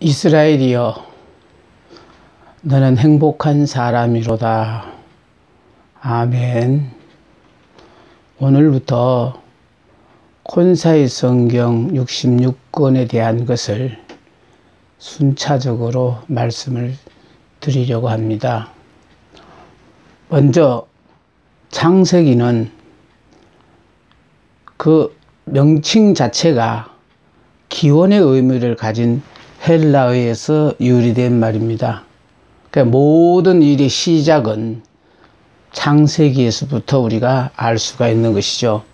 이스라엘이여, 너는 행복한 사람이로다. 아멘. 오늘부터 콘사이 성경 66권에 대한 것을 순차적으로 말씀을 드리려고 합니다. 먼저 창세기는 그 명칭 자체가 기원의 의미를 가진 헬라어에서 유래된 말입니다. 그러니까 모든 일의 시작은 창세기에서부터 우리가 알 수가 있는 것이죠.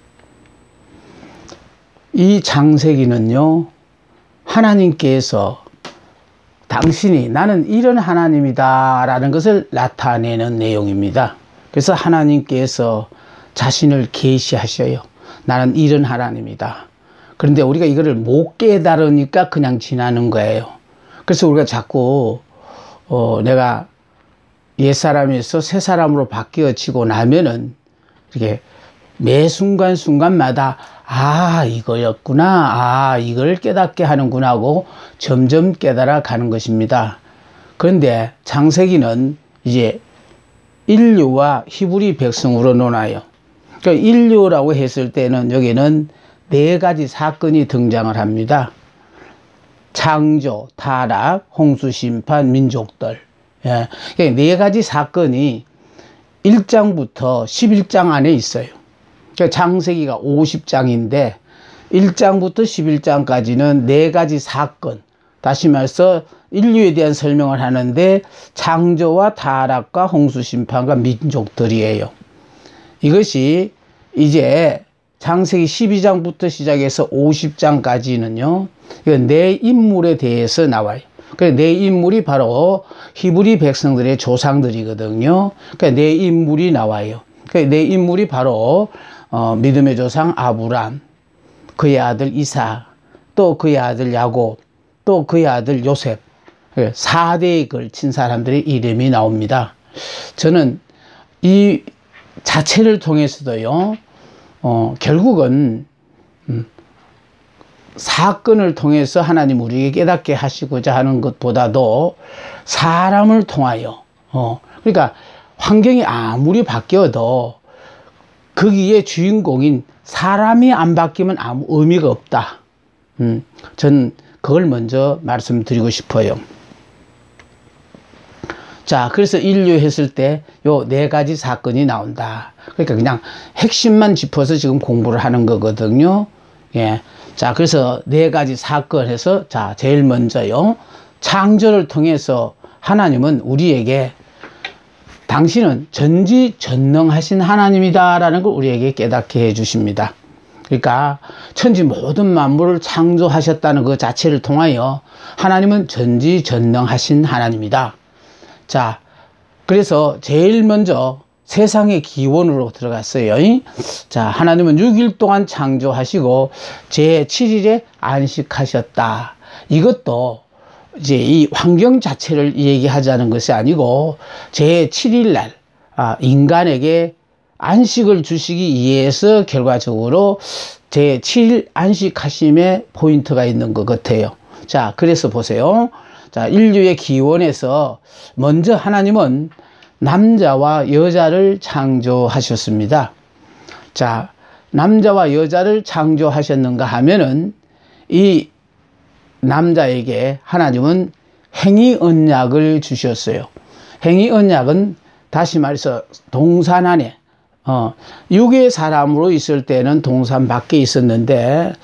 이 창세기는요, 하나님께서 당신이 나는 이런 하나님이다 라는 것을 나타내는 내용입니다. 그래서 하나님께서 자신을 계시하셔요. 나는 이런 하나님이다. 그런데 우리가 이거를 못 깨달으니까 그냥 지나는 거예요. 그래서 우리가 자꾸 내가 옛사람에서 새사람으로 바뀌어지고 나면은 이렇게 매 순간순간마다 이거였구나, 이걸 깨닫게 하는구나 하고 점점 깨달아 가는 것입니다. 그런데 창세기는 이제 인류와 히브리 백성으로 논하여, 그러니까 인류라고 했을 때는 여기는 네 가지 사건이 등장을 합니다. 창조, 타락, 홍수 심판, 민족들. 예. 네 가지 사건이 1장부터 11장 안에 있어요. 그러니까 창세기가 50장인데 1장부터 11장까지는 네 가지 사건, 다시 말해서 인류에 대한 설명을 하는데 창조와 타락과 홍수 심판과 민족들이에요. 이것이 이제 창세기 12장부터 시작해서 50장까지는요, 네 인물에 대해서 나와요. 네 인물이 바로 히브리 백성들의 조상들이거든요. 네 인물이 나와요. 네 인물이 바로 믿음의 조상 아브람, 그의 아들 이삭, 또 그의 아들 야곱, 또 그의 아들 요셉, 4대에 걸친 사람들의 이름이 나옵니다. 저는 이 자체를 통해서도요, 결국은 사건을 통해서 하나님 우리에게 깨닫게 하시고자 하는 것보다도 사람을 통하여, 그러니까 환경이 아무리 바뀌어도 거기에 주인공인 사람이 안 바뀌면 아무 의미가 없다. 전 그걸 먼저 말씀드리고 싶어요. 자, 그래서 인류 했을 때 요 네 가지 사건이 나온다. 그러니까 그냥 핵심만 짚어서 지금 공부를 하는 거거든요. 예. 자, 그래서 네 가지 사건 해서, 자, 제일 먼저요, 창조를 통해서 하나님은 우리에게 당신은 전지전능하신 하나님이다 라는 걸 우리에게 깨닫게 해 주십니다. 그러니까 천지 모든 만물을 창조하셨다는 그 자체를 통하여 하나님은 전지전능하신 하나님이다. 자, 그래서 제일 먼저 세상의 기원으로 들어갔어요. 자, 하나님은 6일 동안 창조하시고 제7일에 안식하셨다. 이것도 이제 이 환경 자체를 얘기하자는 것이 아니고 제7일 날 인간에게 안식을 주시기 위해서 결과적으로 제7일 안식하심에 포인트가 있는 것 같아요. 자, 그래서 보세요. 자, 인류의 기원에서 먼저 하나님은 남자와 여자를 창조하셨습니다. 자, 남자와 여자를 창조하셨는가 하면은 이 남자에게 하나님은 행위 언약을 주셨어요. 행위 언약은 다시 말해서 동산 안에, 육의 사람으로 있을 때는 동산 밖에 있었는데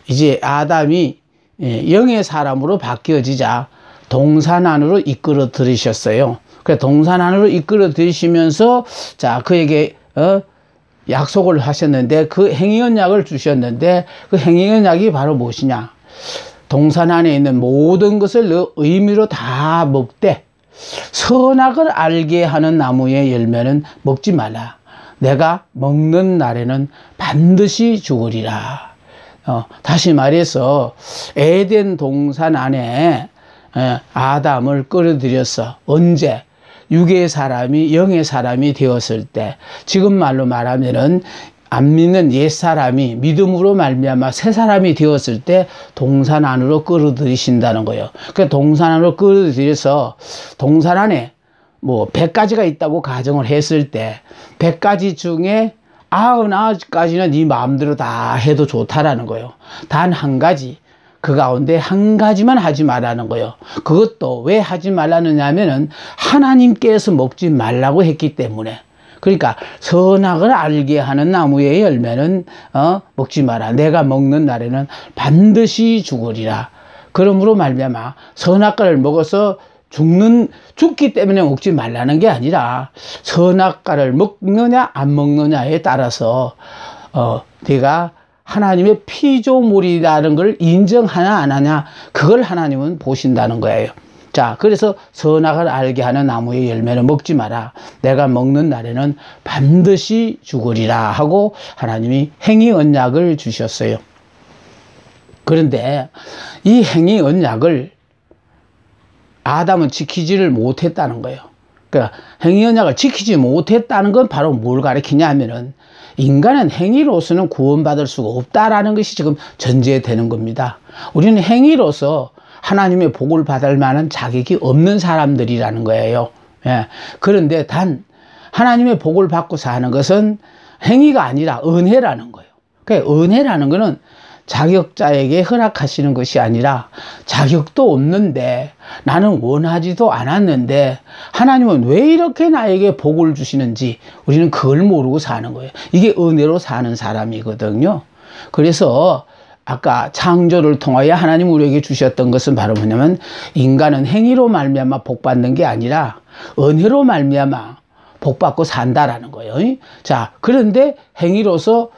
이제 아담이 영의 사람으로 바뀌어지자 동산 안으로 이끌어 들이셨어요. 그래서 동산 안으로 이끌어 들이시면서, 자, 그에게 약속을 하셨는데 그 행위 언약을 주셨는데 그 행위 언약이 바로 무엇이냐? 동산 안에 있는 모든 것을 너 의미로 다 먹되 선악을 알게 하는 나무의 열매는 먹지 말라. 내가 먹는 날에는 반드시 죽으리라. 다시 말해서 에덴 동산 안에 아담을 끌어들여서 언제? 육의 사람이 영의 사람이 되었을 때, 지금 말로 말하면은 안 믿는 옛사람이 믿음으로 말미암아 새 사람이 되었을 때 동산 안으로 끌어들이신다는 거예요. 그 동산 안으로 끌어들여서 동산 안에 뭐 100가지가 있다고 가정을 했을 때 100가지 중에 99가지는 네 마음대로 다 해도 좋다라는 거예요. 단 한 가지, 그 가운데 한 가지만 하지 말라는 거예요. 그것도 왜 하지 말라느냐 하면은 하나님께서 먹지 말라고 했기 때문에. 그러니까 선악을 알게 하는 나무의 열매는 먹지 마라. 내가 먹는 날에는 반드시 죽으리라. 그러므로 말미암아 선악과를 먹어서 죽기 때문에 먹지 말라는 게 아니라 선악과를 먹느냐 안 먹느냐에 따라서 내가 하나님의 피조물이라는 걸 인정하냐 안 하냐, 그걸 하나님은 보신다는 거예요. 자, 그래서 선악을 알게 하는 나무의 열매는 먹지 마라. 내가 먹는 날에는 반드시 죽으리라 하고 하나님이 행위 언약을 주셨어요. 그런데 이 행위 언약을 아담은 지키지를 못했다는 거예요. 그러니까 행위 언약을 지키지 못했다는 건 바로 뭘 가리키냐 하면은 인간은 행위로서는 구원받을 수가 없다라는 것이 지금 전제되는 겁니다. 우리는 행위로서 하나님의 복을 받을 만한 자격이 없는 사람들이라는 거예요. 예. 그런데 단 하나님의 복을 받고 사는 것은 행위가 아니라 은혜라는 거예요. 그러니까 은혜라는 것은 자격자에게 허락하시는 것이 아니라 자격도 없는데 나는 원하지도 않았는데 하나님은 왜 이렇게 나에게 복을 주시는지 우리는 그걸 모르고 사는 거예요. 이게 은혜로 사는 사람이거든요. 그래서 아까 창조를 통하여 하나님 우리에게 주셨던 것은 바로 뭐냐면 인간은 행위로 말미암아 복 받는 게 아니라 은혜로 말미암아 복 받고 산다라는 거예요. 자, 그런데 행위로서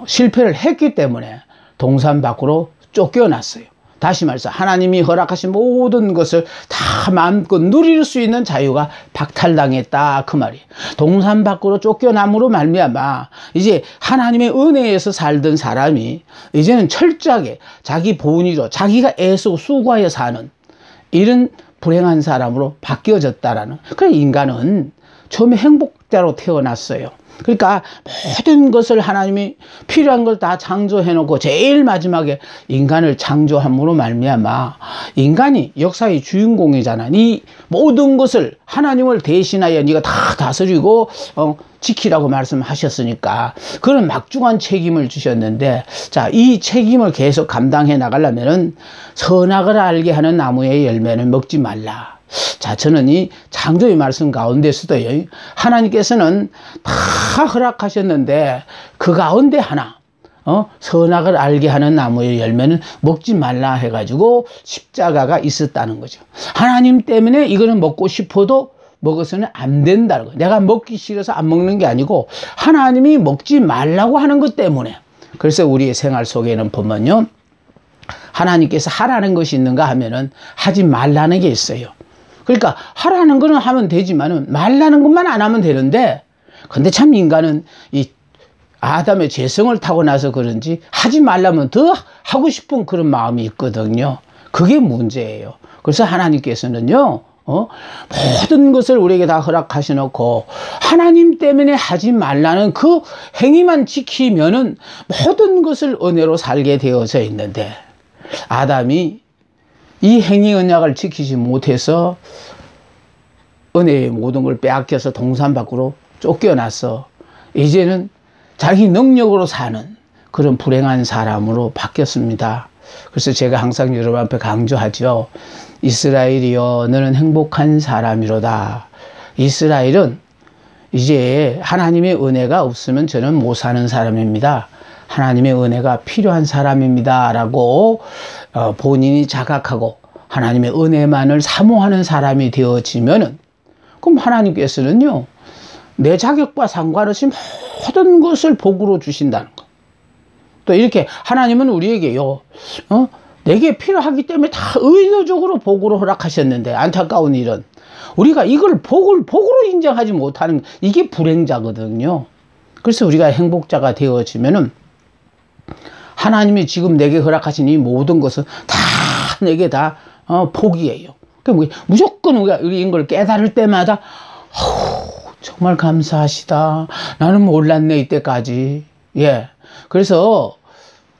실패를 했기 때문에 동산 밖으로 쫓겨났어요. 다시 말해서 하나님이 허락하신 모든 것을 다 마음껏 누릴 수 있는 자유가 박탈당했다, 그 말이에요. 동산 밖으로 쫓겨남으로 말미암아 이제 하나님의 은혜에서 살던 사람이 이제는 철저하게 자기 본의로 자기가 애쓰고 수고하여 사는 이런 불행한 사람으로 바뀌어졌다라는. 그래 인간은 처음에 행복자로 태어났어요. 그러니까 모든 것을 하나님이 필요한 걸 다 창조해 놓고 제일 마지막에 인간을 창조함으로 말미암아 인간이 역사의 주인공이잖아. 이 모든 것을 하나님을 대신하여 네가 다 다스리고 지키라고 말씀하셨으니까 그런 막중한 책임을 주셨는데, 자, 이 책임을 계속 감당해 나가려면은 선악을 알게 하는 나무의 열매는 먹지 말라. 자, 저는 이 창조의 말씀 가운데서도요, 하나님께서는 다 허락하셨는데 그 가운데 하나 선악을 알게 하는 나무의 열매는 먹지 말라 해가지고 십자가가 있었다는 거죠. 하나님 때문에 이거는 먹고 싶어도 먹어서는 안 된다는 거예요. 내가 먹기 싫어서 안 먹는 게 아니고 하나님이 먹지 말라고 하는 것 때문에. 그래서 우리의 생활 속에는 보면요, 하나님께서 하라는 것이 있는가 하면은 하지 말라는 게 있어요. 그러니까 하라는 거는 하면 되지만은 말라는 것만 안 하면 되는데, 근데 참 인간은 이 아담의 죄성을 타고 나서 그런지 하지 말라면 더 하고 싶은 그런 마음이 있거든요. 그게 문제예요. 그래서 하나님께서는요, 모든 것을 우리에게 다 허락하셔놓고 하나님 때문에 하지 말라는 그 행위만 지키면은 모든 것을 은혜로 살게 되어져 있는데, 아담이 이 행위 언약을 지키지 못해서 은혜의 모든 걸 빼앗겨서 동산 밖으로 쫓겨나서 이제는 자기 능력으로 사는 그런 불행한 사람으로 바뀌었습니다. 그래서 제가 항상 여러분 앞에 강조하죠. 이스라엘이여 너는 행복한 사람이로다. 이스라엘은 이제 하나님의 은혜가 없으면 저는 못 사는 사람입니다. 하나님의 은혜가 필요한 사람입니다 라고 본인이 자각하고 하나님의 은혜만을 사모하는 사람이 되어지면은, 그럼 하나님께서는요 내 자격과 상관없이 모든 것을 복으로 주신다는 거. 또 이렇게 하나님은 우리에게요 내게 필요하기 때문에 다 의도적으로 복으로 허락하셨는데, 안타까운 일은 우리가 이걸 복으로 인정하지 못하는, 이게 불행자거든요. 그래서 우리가 행복자가 되어지면은 하나님이 지금 내게 허락하신 이 모든 것은 다 내게 다 복이에요. 그러니까 무조건 우리가 이걸 깨달을 때마다 정말 감사하시다. 나는 몰랐네 이때까지. 예. 그래서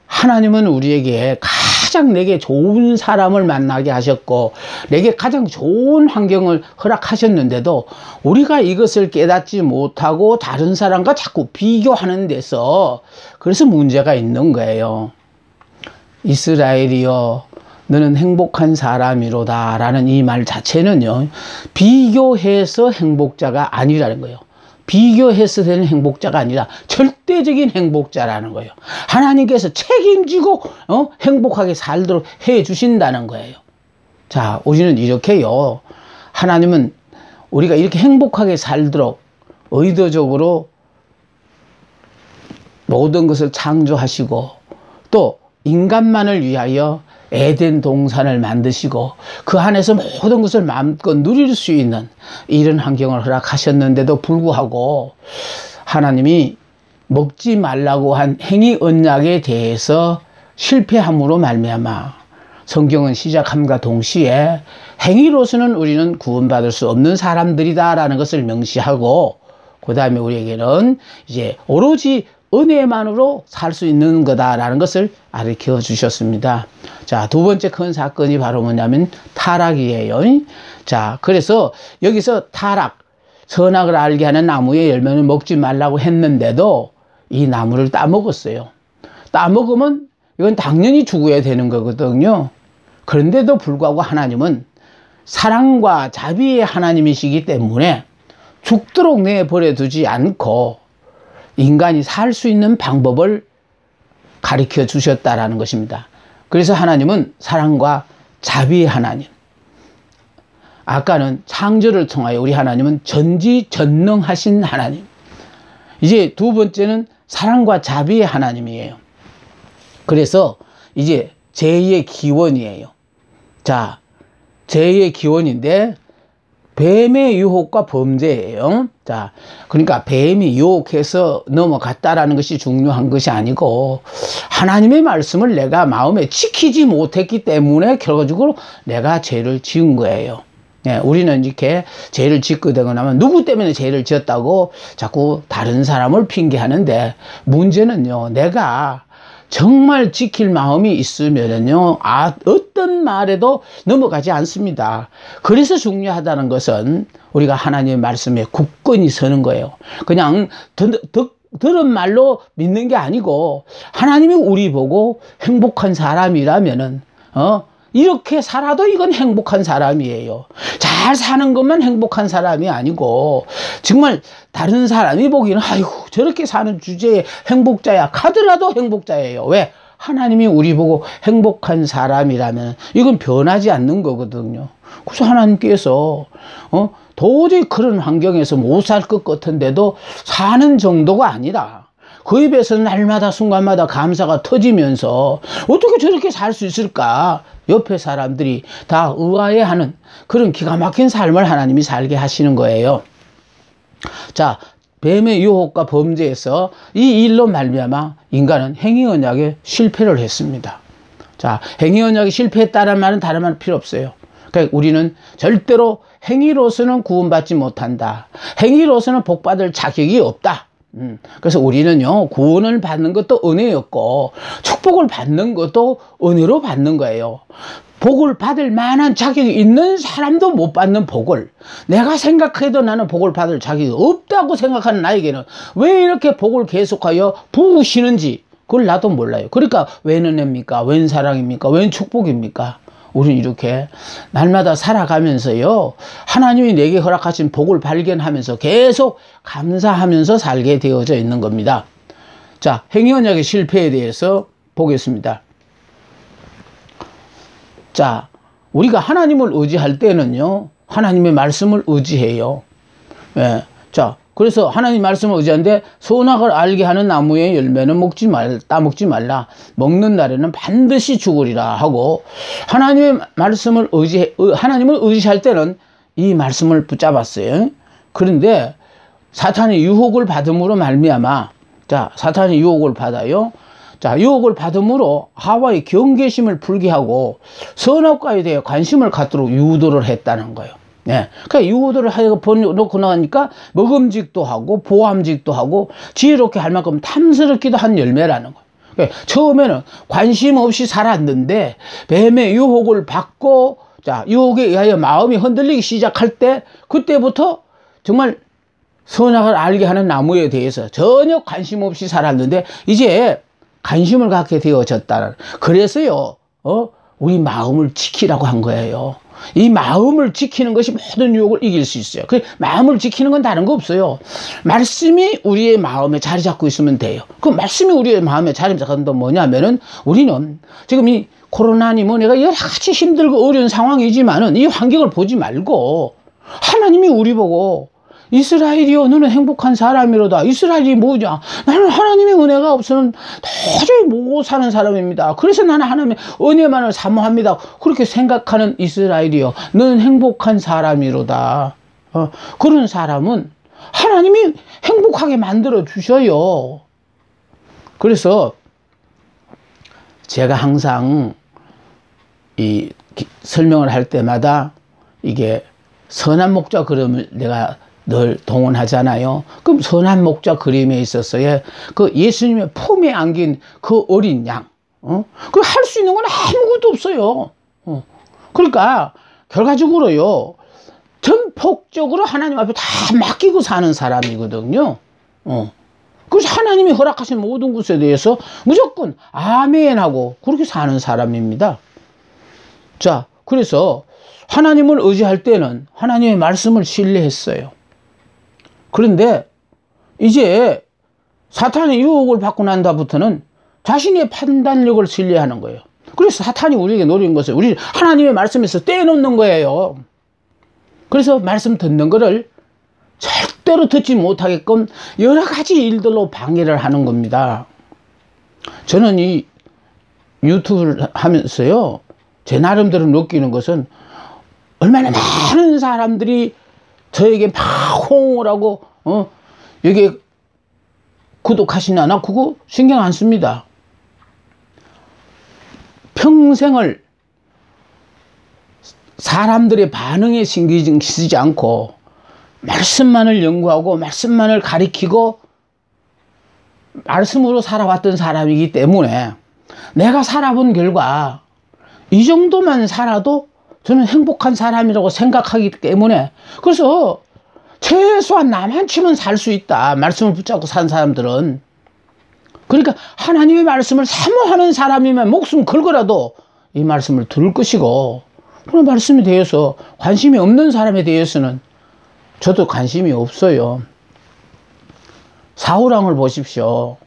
하나님은 우리에게 가장 내게 좋은 사람을 만나게 하셨고 내게 가장 좋은 환경을 허락하셨는데도 우리가 이것을 깨닫지 못하고 다른 사람과 자꾸 비교하는 데서 그래서 문제가 있는 거예요. 이스라엘이여 너는 행복한 사람이로다 라는 이 말 자체는요, 비교해서 행복자가 아니라는 거예요. 비교해서 되는 행복자가 아니라 절대적인 행복자라는 거예요. 하나님께서 책임지고 행복하게 살도록 해 주신다는 거예요. 자, 우리는 이렇게요, 하나님은 우리가 이렇게 행복하게 살도록 의도적으로 모든 것을 창조하시고 또 인간만을 위하여 에덴 동산을 만드시고 그 안에서 모든 것을 마음껏 누릴 수 있는 이런 환경을 허락하셨는데도 불구하고 하나님이 먹지 말라고 한 행위 언약에 대해서 실패함으로 말미암아 성경은 시작함과 동시에 행위로서는 우리는 구원받을 수 없는 사람들이다라는 것을 명시하고 그 다음에 우리에게는 이제 오로지 은혜만으로 살 수 있는 거다라는 것을 가르쳐 주셨습니다. 자, 두 번째 큰 사건이 바로 뭐냐면 타락이에요. 자, 그래서 여기서 타락, 선악을 알게 하는 나무의 열매는 먹지 말라고 했는데도 이 나무를 따먹었어요. 따먹으면 이건 당연히 죽어야 되는 거거든요. 그런데도 불구하고 하나님은 사랑과 자비의 하나님이시기 때문에 죽도록 내버려 두지 않고 인간이 살 수 있는 방법을 가르쳐 주셨다라는 것입니다. 그래서 하나님은 사랑과 자비의 하나님. 아까는 창조를 통하여 우리 하나님은 전지전능하신 하나님. 이제 두 번째는 사랑과 자비의 하나님이에요. 그래서 이제 제2의 기원이에요. 자, 제2의 기원인데 뱀의 유혹과 범죄예요. 자, 그러니까 뱀이 유혹해서 넘어갔다라는 것이 중요한 것이 아니고 하나님의 말씀을 내가 마음에 지키지 못했기 때문에 결과적으로 내가 죄를 지은 거예요. 예, 우리는 이렇게 죄를 짓게 되고 나면 누구 때문에 죄를 지었다고 자꾸 다른 사람을 핑계하는데 문제는요, 내가 정말 지킬 마음이 있으면요, 어떤 말에도 넘어가지 않습니다. 그래서 중요하다는 것은 우리가 하나님의 말씀에 굳건히 서는 거예요. 그냥 들은 말로 믿는 게 아니고 하나님이 우리 보고 행복한 사람이라면은 이렇게 살아도 이건 행복한 사람이에요. 잘 사는 것만 행복한 사람이 아니고 정말 다른 사람이 보기에는 아이고 저렇게 사는 주제에 행복자야 하더라도 행복자예요. 왜? 하나님이 우리 보고 행복한 사람이라면 이건 변하지 않는 거거든요. 그래서 하나님께서 도저히 그런 환경에서 못 살 것 같은데도 사는 정도가 아니라 그 입에서 날마다 순간마다 감사가 터지면서 어떻게 저렇게 살 수 있을까? 옆에 사람들이 다 의아해하는 그런 기가 막힌 삶을 하나님이 살게 하시는 거예요. 자, 뱀의 유혹과 범죄에서 이 일로 말미암아 인간은 행위 언약에 실패를 했습니다. 자, 행위 언약에 실패했다는 말은 다른 말 필요 없어요. 그러니까 우리는 절대로 행위로서는 구원받지 못한다. 행위로서는 복받을 자격이 없다. 그래서 우리는요, 구원을 받는 것도 은혜였고 축복을 받는 것도 은혜로 받는 거예요. 복을 받을 만한 자격이 있는 사람도 못 받는 복을, 내가 생각해도 나는 복을 받을 자격이 없다고 생각하는 나에게는 왜 이렇게 복을 계속하여 부으시는지 그걸 나도 몰라요. 그러니까 웬 은혜입니까? 웬 사랑입니까? 웬 축복입니까? 우리는 이렇게 날마다 살아가면서요, 하나님이 내게 허락하신 복을 발견하면서 계속 감사하면서 살게 되어져 있는 겁니다. 자, 행위 언약의 실패에 대해서 보겠습니다. 자, 우리가 하나님을 의지할 때는요, 하나님의 말씀을 의지해요. 예. 자, 그래서 하나님 말씀을 의지하는데 선악을 알게 하는 나무의 열매는 따먹지 말라. 먹는 날에는 반드시 죽으리라 하고, 하나님의 말씀을 하나님을 의지할 때는 이 말씀을 붙잡았어요. 그런데 사탄의 유혹을 받음으로 말미암아, 자, 사탄의 유혹을 받아요. 자, 유혹을 받음으로 하와의 경계심을 풀게 하고 선악과에 대해 관심을 갖도록 유도를 했다는 거예요. 예. 그러니까 유도를 하여 놓고 나니까 먹음직도 하고 보암직도 하고 지혜롭게 할 만큼 탐스럽기도 한 열매라는 거예요. 그러니까 처음에는 관심 없이 살았는데 뱀의 유혹을 받고 자, 유혹에 의하여 마음이 흔들리기 시작할 때 그때부터 정말 선악을 알게 하는 나무에 대해서 전혀 관심 없이 살았는데 이제 관심을 갖게 되어졌다는. 그래서요, 우리 마음을 지키라고 한 거예요. 이 마음을 지키는 것이 모든 유혹을 이길 수 있어요. 그 마음을 지키는 건 다른 거 없어요. 말씀이 우리의 마음에 자리 잡고 있으면 돼요. 그 말씀이 우리의 마음에 자리 잡는 건 뭐냐면은 우리는 지금 이 코로나니 뭐 내가 여러 가지 힘들고 어려운 상황이지만은 이 환경을 보지 말고 하나님이 우리 보고 이스라엘이여 너는 행복한 사람이로다. 이스라엘이 뭐냐? 나는 하나님의 은혜가 없으면 도저히 못 사는 사람입니다. 그래서 나는 하나님의 은혜만을 사모합니다. 그렇게 생각하는 이스라엘이여 너는 행복한 사람이로다. 그런 사람은 하나님이 행복하게 만들어 주셔요. 그래서 제가 항상 이 설명을 할 때마다 이게 선한 목자 그림을 내가 늘 동원하잖아요. 그럼 선한 목자 그림에 있어서의 그 예수님의 품에 안긴 그 어린 양, 그 할 수 있는 건 아무것도 없어요. 그러니까 결과적으로요, 전폭적으로 하나님 앞에 다 맡기고 사는 사람이거든요. 그래서 하나님이 허락하신 모든 것에 대해서 무조건 아멘하고 그렇게 사는 사람입니다. 자, 그래서 하나님을 의지할 때는 하나님의 말씀을 신뢰했어요. 그런데 이제 사탄의 유혹을 받고 난 다음부터는 자신의 판단력을 신뢰하는 거예요. 그래서 사탄이 우리에게 노리는 것을 우리 하나님의 말씀에서 떼놓는 거예요. 그래서 말씀 듣는 거를 절대로 듣지 못하게끔 여러 가지 일들로 방해를 하는 겁니다. 저는 이 유튜브를 하면서요, 제 나름대로 느끼는 것은 얼마나 많은 사람들이 저에게 막 호응을 하고 여기에 구독하시나 나 그거 신경 안 씁니다. 평생을 사람들의 반응에 신경 쓰지 않고 말씀만을 연구하고 말씀만을 가리키고 말씀으로 살아왔던 사람이기 때문에 내가 살아본 결과 이 정도만 살아도 저는 행복한 사람이라고 생각하기 때문에 그래서 최소한 남한치면 살 수 있다. 말씀을 붙잡고 산 사람들은. 그러니까 하나님의 말씀을 사모하는 사람이면 목숨 걸고라도 이 말씀을 들을 것이고 그런 말씀에 대해서 관심이 없는 사람에 대해서는 저도 관심이 없어요. 사울왕을 보십시오.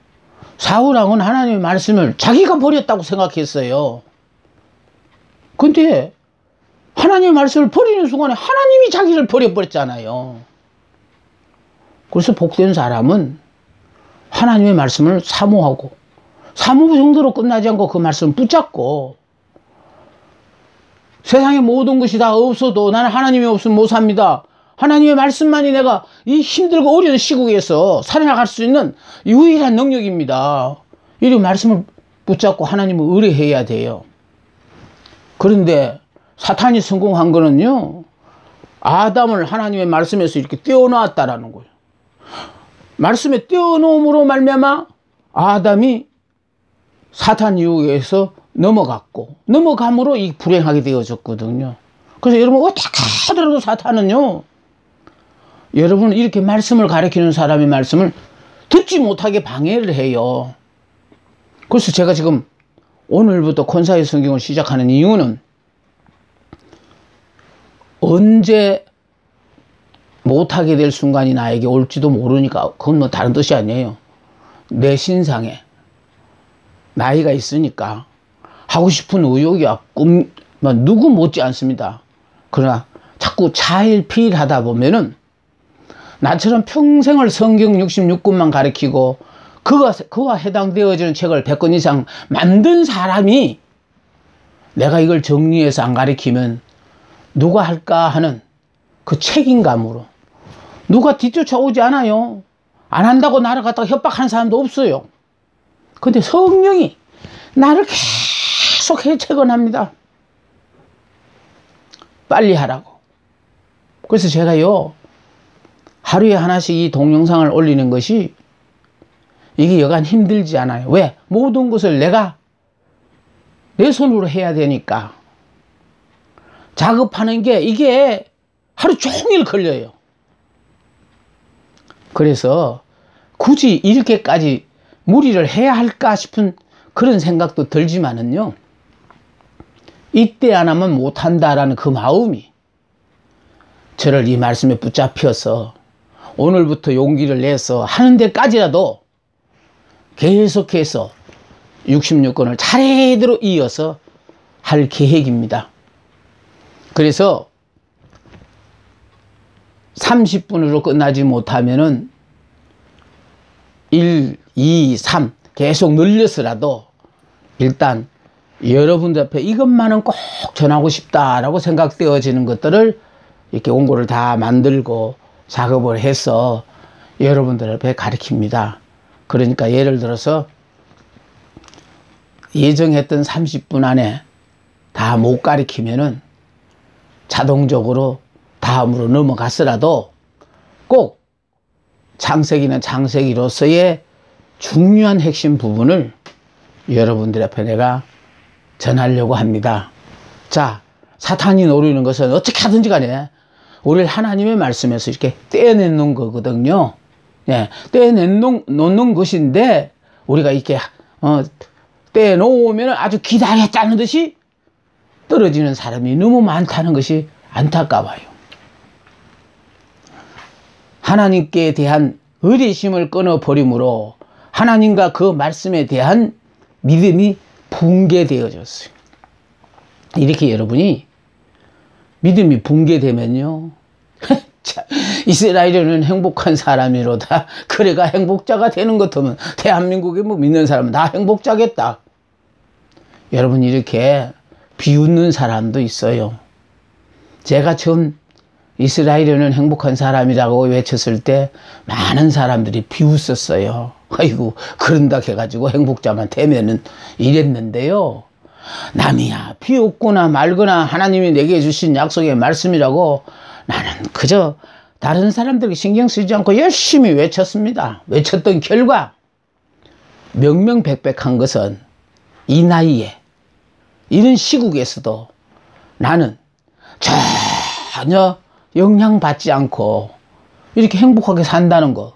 사울왕은 하나님의 말씀을 자기가 버렸다고 생각했어요. 근데 하나님의 말씀을 버리는 순간에 하나님이 자기를 버려버렸잖아요. 그래서 복된 사람은 하나님의 말씀을 사모하고 사모 정도로 끝나지 않고 그 말씀을 붙잡고 세상의 모든 것이 다 없어도 나는 하나님이 없으면 못 삽니다. 하나님의 말씀만이 내가 이 힘들고 어려운 시국에서 살아나갈 수 있는 유일한 능력입니다. 이 말씀을 붙잡고 하나님을 의뢰해야 돼요. 그런데 사탄이 성공한 거는요, 아담을 하나님의 말씀에서 이렇게 떼어놓았다라는 거예요. 말씀에 떼어놓음으로 말미암아 아담이 사탄 유혹에서 넘어감으로 이 불행하게 되어졌거든요. 그래서 여러분 어떻게 하더라도 사탄은요, 여러분 이렇게 말씀을 가르치는 사람의 말씀을 듣지 못하게 방해를 해요. 그래서 제가 지금 오늘부터 권사의 성경을 시작하는 이유는 언제 못하게 될 순간이 나에게 올지도 모르니까 그건 뭐 다른 뜻이 아니에요. 내 신상에 나이가 있으니까 하고 싶은 의욕이 꿈 누구 못지 않습니다. 그러나 자꾸 차일피일하다 보면은 나처럼 평생을 성경 66권만 가르치고 그와 해당되어지는 책을 100권 이상 만든 사람이 내가 이걸 정리해서 안 가르치면 누가 할까 하는 그 책임감으로 누가 뒤쫓아오지 않아요. 안 한다고 나를 갖다가 협박하는 사람도 없어요. 근데 성령이 나를 계속 해체건합니다. 빨리 하라고. 그래서 제가요, 하루에 하나씩 이 동영상을 올리는 것이 이게 여간 힘들지 않아요. 왜? 모든 것을 내가 내 손으로 해야 되니까. 작업하는 게 이게 하루 종일 걸려요. 그래서 굳이 이렇게까지 무리를 해야 할까 싶은 그런 생각도 들지만은요, 이때 안 하면 못한다라는 그 마음이 저를 이 말씀에 붙잡혀서 오늘부터 용기를 내서 하는 데까지라도 계속해서 66권을 차례대로 이어서 할 계획입니다. 그래서 30분으로 끝나지 못하면은 1, 2, 3 계속 늘려서라도 일단 여러분들 앞에 이것만은 꼭 전하고 싶다라고 생각되어지는 것들을 이렇게 원고를 다 만들고 작업을 해서 여러분들 앞에 가르칩니다. 그러니까 예를 들어서 예정했던 30분 안에 다 못 가르치면은 자동적으로 다음으로 넘어갔으라도 꼭 창세기는 창세기로서의 중요한 핵심 부분을 여러분들 앞에 내가 전하려고 합니다. 자, 사탄이 노리는 것은 어떻게 하든지 간에 우리를 하나님의 말씀에서 이렇게 떼어내는 거거든요. 예, 떼어내는 것인데 우리가 이렇게 떼어놓으면 아주 기다려 짜는 듯이 떨어지는 사람이 너무 많다는 것이 안타까워요. 하나님께 대한 의리심을 끊어버림으로 하나님과 그 말씀에 대한 믿음이 붕괴되어졌어요. 이렇게 여러분이 믿음이 붕괴되면요, 이스라엘은 행복한 사람이로다. 그래가 행복자가 되는 것 같으면 대한민국에 뭐 믿는 사람은 다 행복자겠다. 여러분, 이렇게 비웃는 사람도 있어요. 제가 처음 이스라엘은 행복한 사람이라고 외쳤을 때 많은 사람들이 비웃었어요. 아이고, 그런다 해가지고 행복자만 되면은 이랬는데요. 남이야 비웃거나 말거나 하나님이 내게 주신 약속의 말씀이라고 나는 그저 다른 사람들에게 신경 쓰지 않고 열심히 외쳤습니다. 외쳤던 결과 명명백백한 것은 이 나이에 이런 시국에서도 나는 전혀 영향받지 않고 이렇게 행복하게 산다는 거,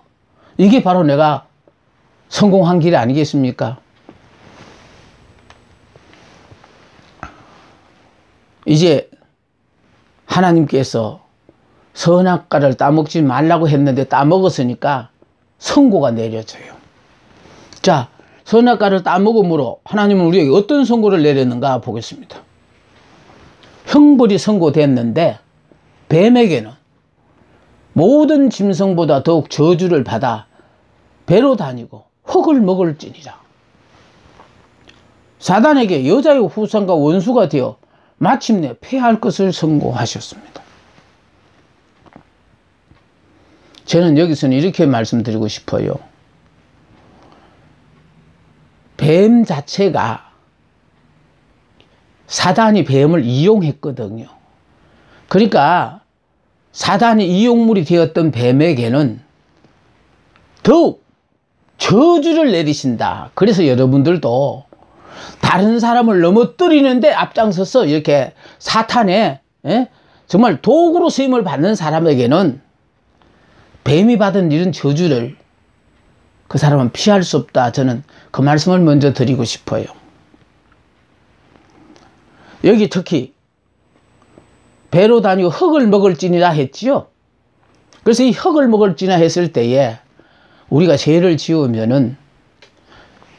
이게 바로 내가 성공한 길 아니겠습니까? 이제 하나님께서 선악과를 따먹지 말라고 했는데 따먹었으니까 선고가 내려져요. 자, 선악과를 따먹음으로 하나님은 우리에게 어떤 선고를 내렸는가 보겠습니다. 형벌이 선고됐는데 뱀에게는 모든 짐승보다 더욱 저주를 받아 배로 다니고 흙을 먹을지니라. 사단에게 여자의 후손과 원수가 되어 마침내 패할 것을 선고하셨습니다. 저는 여기서는 이렇게 말씀드리고 싶어요. 뱀 자체가 사단이 뱀을 이용했거든요. 그러니까 사단이 이용물이 되었던 뱀에게는 더욱 저주를 내리신다. 그래서 여러분들도 다른 사람을 넘어뜨리는데 앞장서서 이렇게 사탄의 정말 도구로 쓰임을 받는 사람에게는 뱀이 받은 이런 저주를 그 사람은 피할 수 없다. 저는 그 말씀을 먼저 드리고 싶어요. 여기 특히 배로 다니고 흙을 먹을지니라 했지요. 그래서 이 흙을 먹을지나 했을 때에 우리가 죄를 지으면은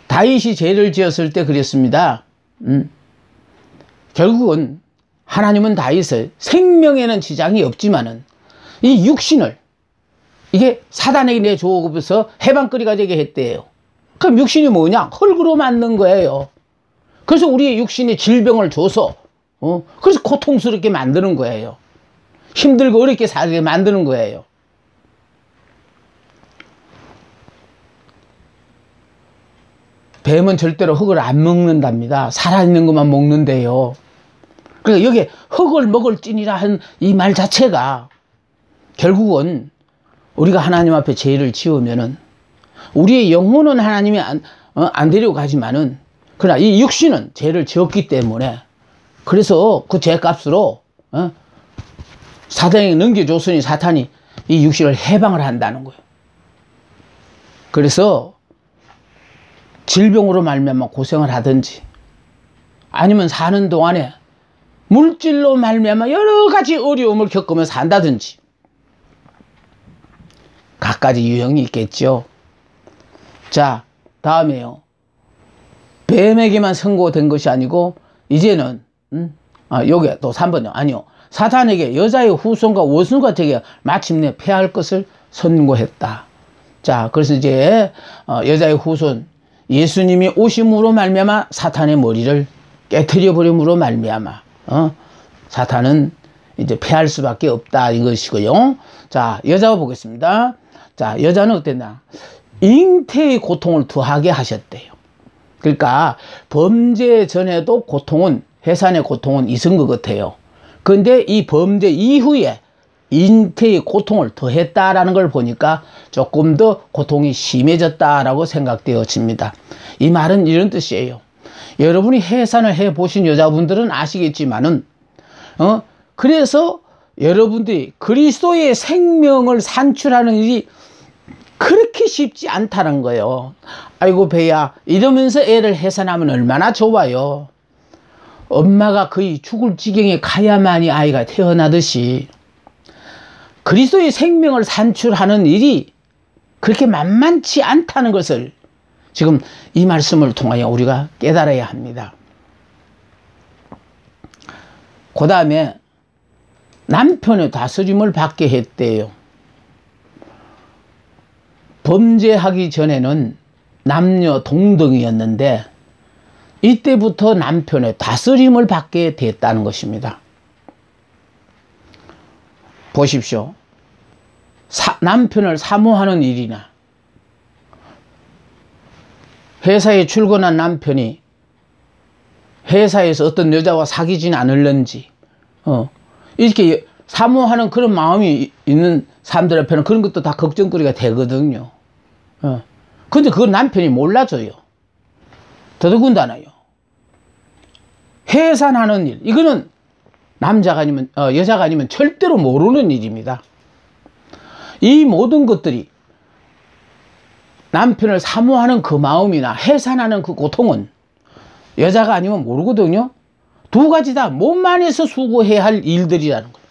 다윗이 죄를 지었을 때 그랬습니다. 결국은 하나님은 다윗을 생명에는 지장이 없지만은 이 육신을 이게 사단에게 내주어서 해방거리가 되게 했대요. 그럼 육신이 뭐냐? 흙으로 만든 거예요. 그래서 우리의 육신에 질병을 줘서 그래서 고통스럽게 만드는 거예요. 힘들고 어렵게 살게 만드는 거예요. 뱀은 절대로 흙을 안 먹는답니다. 살아있는 것만 먹는데요. 그러니까 여기에 흙을 먹을지니라 한 이 말 자체가 결국은 우리가 하나님 앞에 죄를 지으면은 우리의 영혼은 하나님이 안 데리고 가지만은, 그러나 이 육신은 죄를 지었기 때문에, 그래서 그 죄값으로 사탄에게 넘겨줬으니 사탄이 이 육신을 해방을 한다는 거예요. 그래서 질병으로 말미암아 고생을 하든지, 아니면 사는 동안에 물질로 말미암아 여러 가지 어려움을 겪으며 산다든지, 각가지 유형이 있겠죠. 자, 다음에요. 뱀에게만 선고된 것이 아니고 이제는 여기 또 3번요. 아니요. 사탄에게 여자의 후손과 원수가 되게 마침내 패할 것을 선고했다. 자, 그래서 이제 여자의 후손 예수님이 오심으로 말미암아 사탄의 머리를 깨트려 버림으로 말미암아 사탄은 이제 패할 수밖에 없다 이것이고요. 자, 여자가 보겠습니다. 자, 여자는 어땠나? 잉태의 고통을 더하게 하셨대요. 그러니까 범죄 전에도 고통은, 해산의 고통은 있은 것 같아요. 그런데 이 범죄 이후에 잉태의 고통을 더했다라는 걸 보니까 조금 더 고통이 심해졌다라고 생각되어집니다. 이 말은 이런 뜻이에요. 여러분이 해산을 해보신 여자분들은 아시겠지만은 그래서 여러분들이 그리스도의 생명을 산출하는 일이 그렇게 쉽지 않다는 거예요. 아이고 배야 이러면서 애를 해산하면 얼마나 좋아요. 엄마가 거의 죽을 지경에 가야만이 아이가 태어나듯이 그리스도의 생명을 산출하는 일이 그렇게 만만치 않다는 것을 지금 이 말씀을 통하여 우리가 깨달아야 합니다. 그 다음에 남편의 다스림을 받게 했대요. 범죄하기 전에는 남녀 동등이었는데 이때부터 남편의 다스림을 받게 됐다는 것입니다. 보십시오. 남편을 사모하는 일이나 회사에 출근한 남편이 회사에서 어떤 여자와 사귀지는 않을런지 이렇게 사모하는 그런 마음이 있는 사람들 앞에는 그런 것도 다 걱정거리가 되거든요. 근데 그건 남편이 몰라줘요. 더더군다나요. 해산하는 일, 이거는 남자가 아니면 여자가 아니면 절대로 모르는 일입니다. 이 모든 것들이 남편을 사모하는 그 마음이나 해산하는 그 고통은 여자가 아니면 모르거든요. 두 가지 다 몸 안에서 수고해야 할 일들이라는 거예요.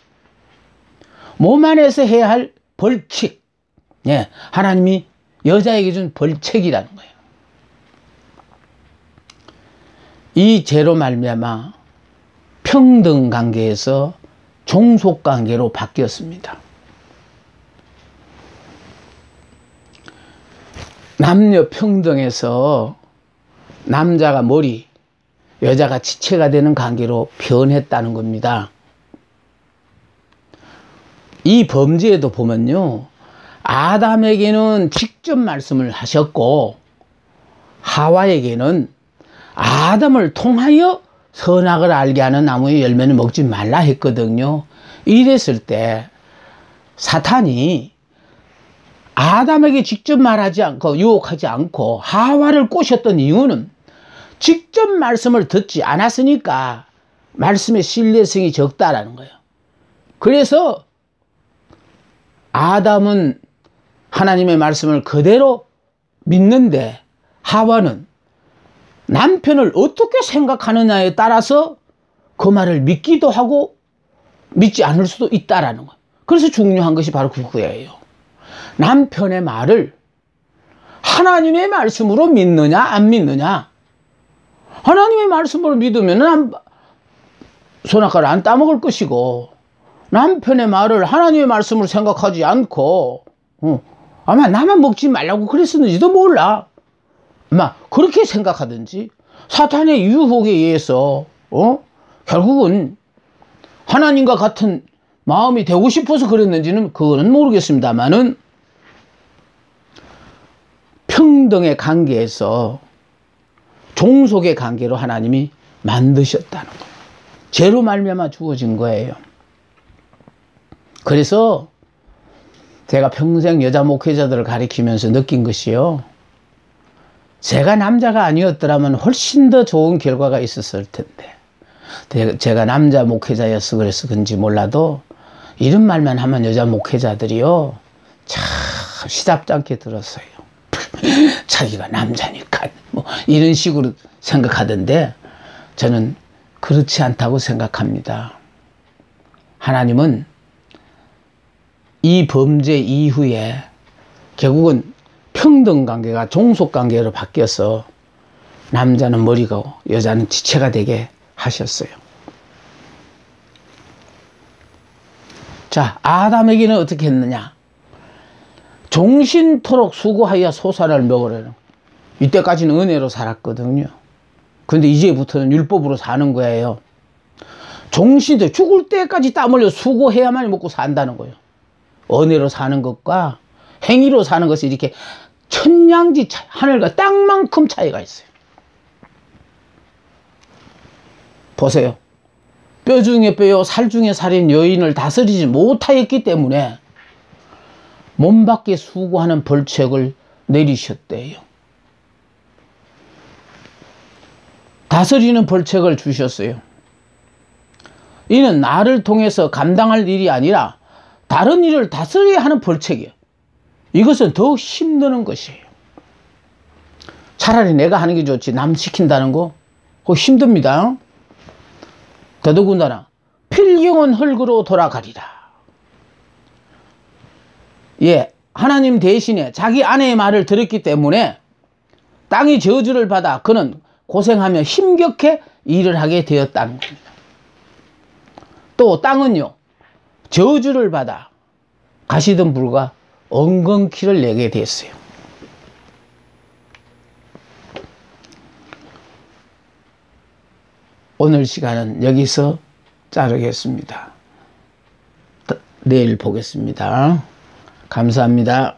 몸 안에서 해야 할 벌칙. 예, 하나님이 여자에게 준 벌칙이라는 거예요. 이 죄로 말미암아 평등 관계에서 종속 관계로 바뀌었습니다. 남녀 평등에서 남자가 머리, 여자가 지체가 되는 관계로 변했다는 겁니다. 이 범죄에도 보면요, 아담에게는 직접 말씀을 하셨고 하와에게는 아담을 통하여 선악을 알게 하는 나무의 열매는 먹지 말라 했거든요. 이랬을 때 사탄이 아담에게 직접 말하지 않고 유혹하지 않고 하와를 꼬셨던 이유는 직접 말씀을 듣지 않았으니까 말씀의 신뢰성이 적다라는 거예요. 그래서 아담은 하나님의 말씀을 그대로 믿는데 하와는 남편을 어떻게 생각하느냐에 따라서 그 말을 믿기도 하고 믿지 않을 수도 있다라는 거예요. 그래서 중요한 것이 바로 그거예요. 남편의 말을 하나님의 말씀으로 믿느냐 안 믿느냐. 하나님의 말씀으로 믿으면 손아까를 안 따먹을 것이고, 남편의 말을 하나님의 말씀으로 생각하지 않고 아마 나만 먹지 말라고 그랬었는지도 몰라. 아마 그렇게 생각하든지 사탄의 유혹에 의해서 결국은 하나님과 같은 마음이 되고 싶어서 그랬는지는 그거는 모르겠습니다만은 평등의 관계에서 종속의 관계로 하나님이 만드셨다는 거예요. 죄로 말미암아 주어진 거예요. 그래서 제가 평생 여자 목회자들을 가리키면서 느낀 것이요. 제가 남자가 아니었더라면 훨씬 더 좋은 결과가 있었을 텐데. 제가 남자 목회자였어 그래서 그런지 몰라도 이런 말만 하면 여자 목회자들이요. 참 시답잖게 들었어요. 자기가 남자니까 뭐 이런 식으로 생각하던데 저는 그렇지 않다고 생각합니다. 하나님은 이 범죄 이후에 결국은 평등관계가 종속관계로 바뀌어서 남자는 머리고 여자는 지체가 되게 하셨어요. 자, 아담에게는 어떻게 했느냐? 종신토록 수고하여 소산을 먹으라는. 이때까지는 은혜로 살았거든요. 근데 이제부터는 율법으로 사는 거예요. 종신토록 죽을 때까지 땀 흘려 수고해야만 먹고 산다는 거예요. 은혜로 사는 것과 행위로 사는 것이 이렇게 천냥지 하늘과 땅만큼 차이가 있어요. 보세요. 뼈 중에 뼈요 살 중에 살인 여인을 다스리지 못하였기 때문에 몸 밖에 수고하는 벌책을 내리셨대요. 다스리는 벌책을 주셨어요. 이는 나를 통해서 감당할 일이 아니라 다른 일을 다스려야 하는 벌책이에요. 이것은 더 힘드는 것이에요. 차라리 내가 하는 게 좋지 남 시킨다는 거 그거 힘듭니다. 더더군다나 필경은 흙으로 돌아가리라. 예, 하나님 대신에 자기 아내의 말을 들었기 때문에 땅이 저주를 받아 그는 고생하며 힘겹게 일을 하게 되었다는 겁니다. 또 땅은요 저주를 받아 가시덤불과 엉겅퀴를 내게 됐어요. 오늘 시간은 여기서 자르겠습니다. 내일 보겠습니다. 감사합니다.